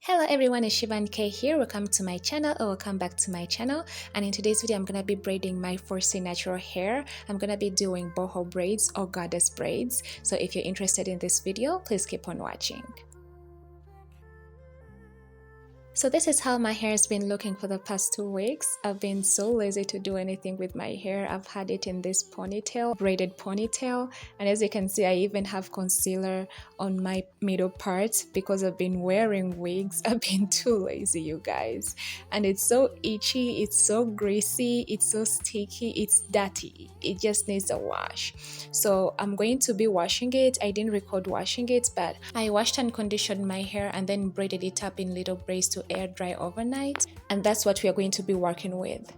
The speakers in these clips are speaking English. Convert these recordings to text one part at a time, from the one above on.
Hello everyone, it's Shivan K here. Welcome to my channel or welcome back to my channel. And in today's video, I'm going to be braiding my 4C natural hair. I'm going to be doing boho braids or goddess braids. So if you're interested in this video, please keep on watching. So this is how my hair has been looking for the past 2 weeks. I've been so lazy to do anything with my hair. I've had it in this ponytail, braided ponytail. And as you can see, I even have concealer on my middle part because I've been wearing wigs. I've been too lazy, you guys. And it's so itchy, it's so greasy, it's so sticky, it's dirty. It just needs a wash. So I'm going to be washing it. I didn't record washing it, but I washed and conditioned my hair and then braided it up in little braids to air dry overnight, and that's what we are going to be working with.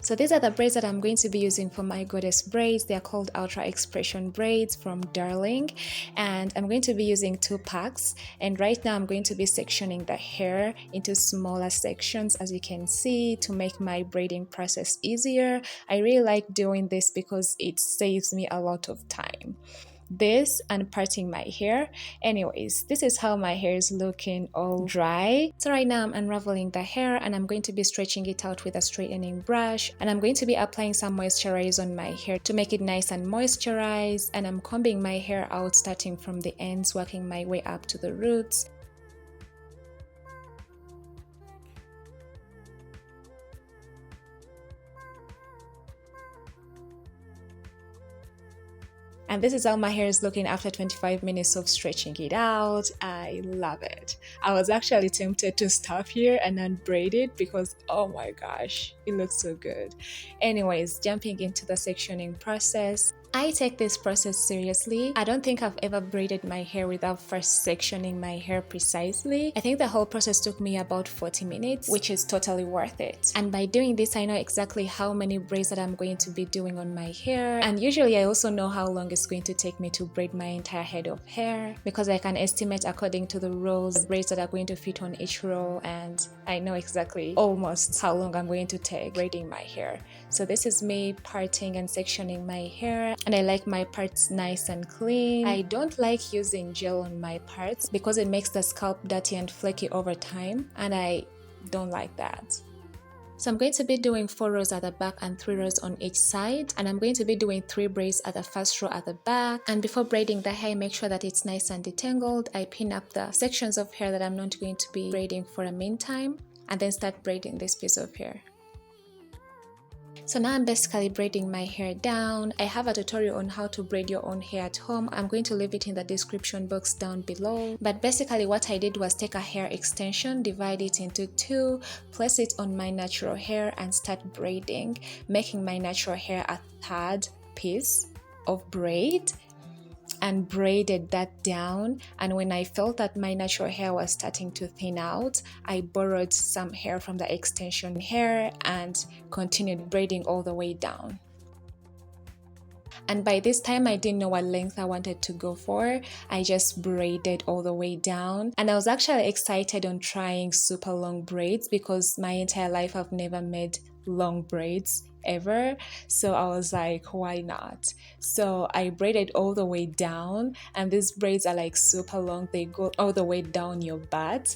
So these are the braids that I'm going to be using for my goddess braids. They are called Ultra Xpression braids from Darling, and I'm going to be using 2 packs. And right now I'm going to be sectioning the hair into smaller sections, as you can see, to make my braiding process easier. I really like doing this because it saves me a lot of time. This and parting my hair. Anyways, this is how my hair is looking all dry. So right now I'm unraveling the hair and I'm going to be stretching it out with a straightening brush, and I'm going to be applying some moisturizer on my hair to make it nice and moisturized, and I'm combing my hair out starting from the ends, working my way up to the roots. And this is how my hair is looking after 25 minutes of stretching it out. I love it. I was actually tempted to stop here and unbraid it because, oh my gosh, it looks so good. Anyways, jumping into the sectioning process. I take this process seriously. I don't think I've ever braided my hair without first sectioning my hair precisely. I think the whole process took me about 40 minutes, which is totally worth it. And by doing this, I know exactly how many braids that I'm going to be doing on my hair. And usually I also know how long it's going to take me to braid my entire head of hair, because I can estimate according to the rows, the braids that are going to fit on each row, and I know exactly almost how long I'm going to take braiding my hair. So this is me parting and sectioning my hair. And I like my parts nice and clean. I don't like using gel on my parts because it makes the scalp dirty and flaky over time, and I don't like that. So I'm going to be doing 4 rows at the back and 3 rows on each side, and I'm going to be doing 3 braids at the first row at the back. And before braiding the hair, make sure that it's nice and detangled. I pin up the sections of hair that I'm not going to be braiding for a meantime, and then start braiding this piece of hair. So now I'm basically braiding my hair down. I have a tutorial on how to braid your own hair at home. I'm going to leave it in the description box down below. But basically what I did was take a hair extension, divide it into 2, place it on my natural hair and start braiding, making my natural hair a 3rd piece of braid, and braided that down. And when I felt that my natural hair was starting to thin out, I borrowed some hair from the extension hair and continued braiding all the way down. And by this time, I didn't know what length I wanted to go for. I just braided all the way down. And I was actually excited on trying super long braids because my entire life I've never made long braids ever. So I was like, why not? So I braided all the way down, and these braids are like super long. They go all the way down your butt.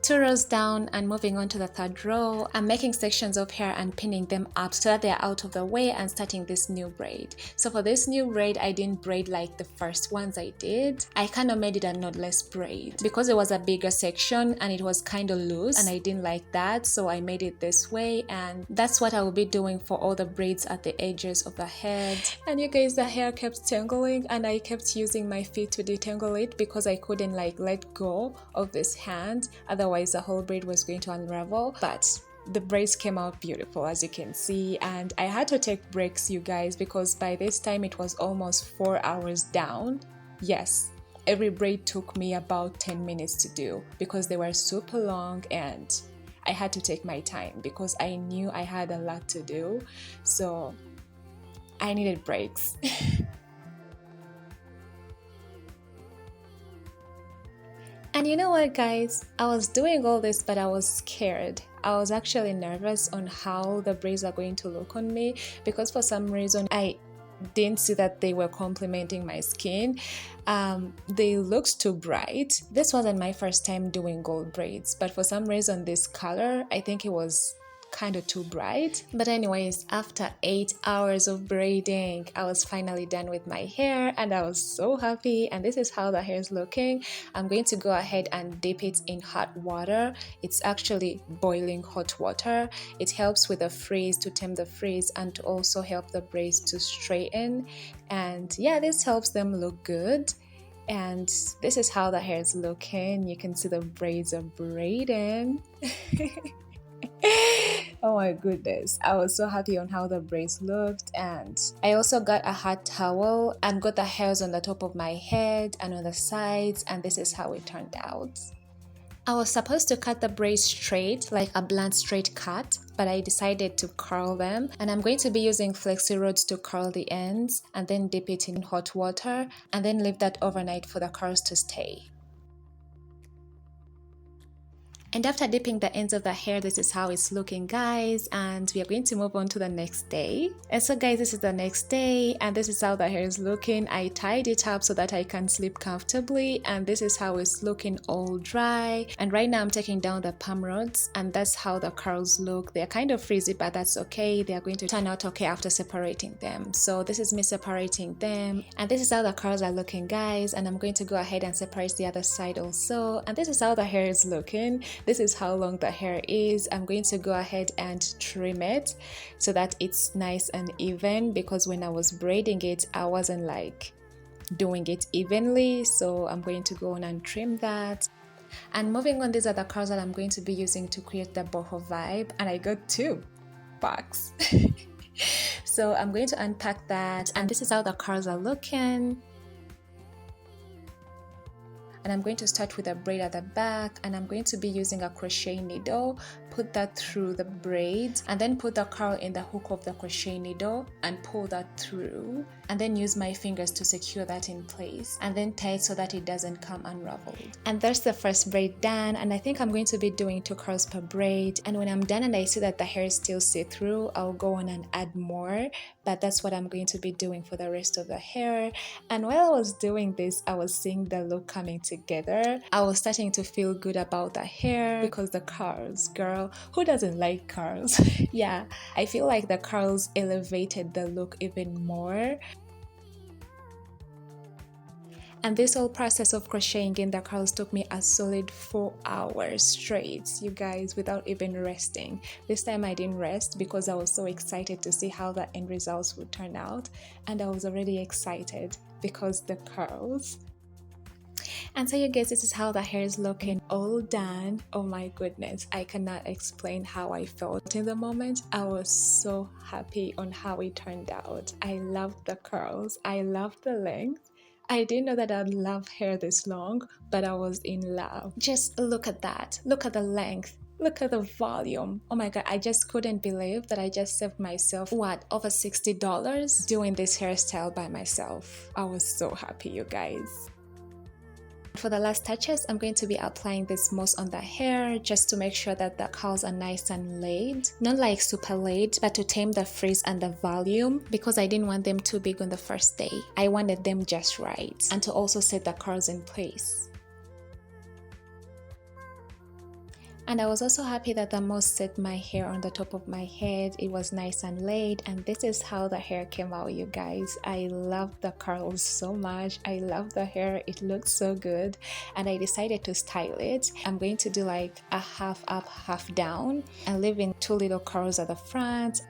2 rows down and moving on to the 3rd row, I'm making sections of hair and pinning them up so that they're out of the way and starting this new braid. So for this new braid, I didn't braid like the first ones I did. I kind of made it a knotless braid because it was a bigger section and it was kind of loose, and I didn't like that, so I made it this way. And that's what I will be doing for all the braids at the edges of the head. And you guys, the hair kept tangling and I kept using my feet to detangle it because I couldn't like let go of this hand, otherwise the whole braid was going to unravel. But the braids came out beautiful, as you can see, and I had to take breaks, you guys, because by this time it was almost 4 hours down. Yes, every braid took me about 10 minutes to do because they were super long, and I had to take my time because I knew I had a lot to do, so I needed breaks. And you know what, guys, I was doing all this, but I was scared. I was actually nervous on how the braids are going to look on me because for some reason I didn't see that they were complementing my skin. They looked too bright. This wasn't my first time doing gold braids, but for some reason this color, I think it was kind of too bright. But anyways, after 8 hours of braiding, I was finally done with my hair and I was so happy. And this is how the hair is looking. I'm going to go ahead and dip it in hot water. It's actually boiling hot water. It helps with the frizz, to tame the frizz, and to also help the braids to straighten. And yeah, this helps them look good. And this is how the hair is looking. You can see the braids are braiding. Oh my goodness, I was so happy on how the braids looked. And I also got a hot towel and got the hairs on the top of my head and on the sides, and this is how it turned out. I was supposed to cut the braids straight, like a blunt straight cut, but I decided to curl them, and I'm going to be using Flexi Rods to curl the ends and then dip it in hot water and then leave that overnight for the curls to stay. And after dipping the ends of the hair, this is how it's looking, guys, and we are going to move on to the next day. And so guys, this is the next day and this is how the hair is looking. I tied it up so that I can sleep comfortably, and this is how it's looking, all dry. And right now I'm taking down the palm rods, and that's how the curls look. They're kind of frizzy, but that's okay. They are going to turn out okay after separating them. So this is me separating them, and this is how the curls are looking, guys. And I'm going to go ahead and separate the other side also, and this is how the hair is looking. This is how long the hair is. I'm going to go ahead and trim it so that it's nice and even, because when I was braiding it, I wasn't like doing it evenly. So I'm going to go on and trim that. And moving on, these are the curls that I'm going to be using to create the boho vibe, and I got 2 packs. So I'm going to unpack that, and this is how the curls are looking. And I'm going to start with a braid at the back, and I'm going to be using a crochet needle, put that through the braid, and then put the curl in the hook of the crochet needle and pull that through, and then use my fingers to secure that in place, and then tie it so that it doesn't come unraveled. And there's the first braid done, and I think I'm going to be doing 2 curls per braid. And when I'm done and I see that the hair is still see-through, I'll go on and add more, but that's what I'm going to be doing for the rest of the hair. And while I was doing this, I was seeing the look coming together. I was starting to feel good about the hair because the curls, girl, who doesn't like curls? Yeah, I feel like the curls elevated the look even more. And this whole process of crocheting in the curls took me a solid 4 hours straight, you guys, without even resting. This time I didn't rest because I was so excited to see how the end results would turn out, and I was already excited because the curls. And so you guys, this is how the hair is looking, all done. Oh my goodness, I cannot explain how I felt in the moment. I was so happy on how it turned out. I loved the curls, I loved the length. I didn't know that I'd love hair this long, but I was in love. Just look at that. Look at the length. Look at the volume. Oh my god, I just couldn't believe that I just saved myself, what, over $60 doing this hairstyle by myself. I was so happy, you guys. For the last touches, I'm going to be applying this mousse on the hair just to make sure that the curls are nice and laid. Not like super laid, but to tame the frizz and the volume, because I didn't want them too big on the first day. I wanted them just right, and to also set the curls in place. And I was also happy that the mousse set my hair on the top of my head. It was nice and laid, and this is how the hair came out, you guys. I love the curls so much. I love the hair. It looks so good, and I decided to style it. I'm going to do like a half up, half down, and leave in 2 little curls at the front.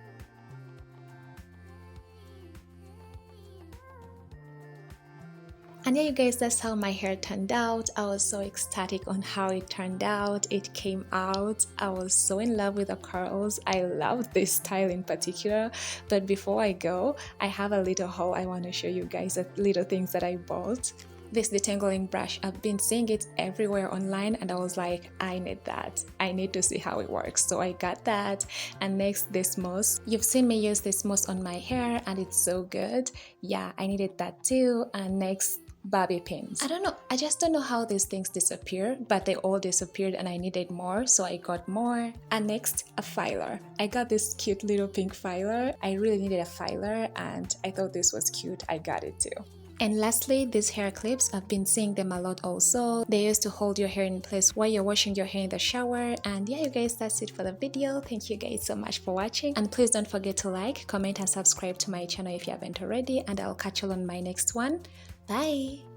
And yeah, you guys, that's how my hair turned out. I was so ecstatic on how it turned out. It came out. I was so in love with the curls. I love this style in particular. But before I go, I have a little haul I want to show you guys, the little things that I bought. This detangling brush, I've been seeing it everywhere online, and I was like, I need that. I need to see how it works. So I got that. And next, this mousse. You've seen me use this mousse on my hair and it's so good. Yeah, I needed that too. And next, bobby pins. I don't know, I just don't know how these things disappear, but they all disappeared and I needed more, so I got more. And next, a filer. I got this cute little pink filer. I really needed a filer and I thought this was cute. I got it too. And lastly, these hair clips, I've been seeing them a lot also. They used to hold your hair in place while you're washing your hair in the shower. And yeah, you guys, that's it for the video. Thank you guys so much for watching. And please don't forget to like, comment and subscribe to my channel if you haven't already. And I'll catch you on my next one. Bye!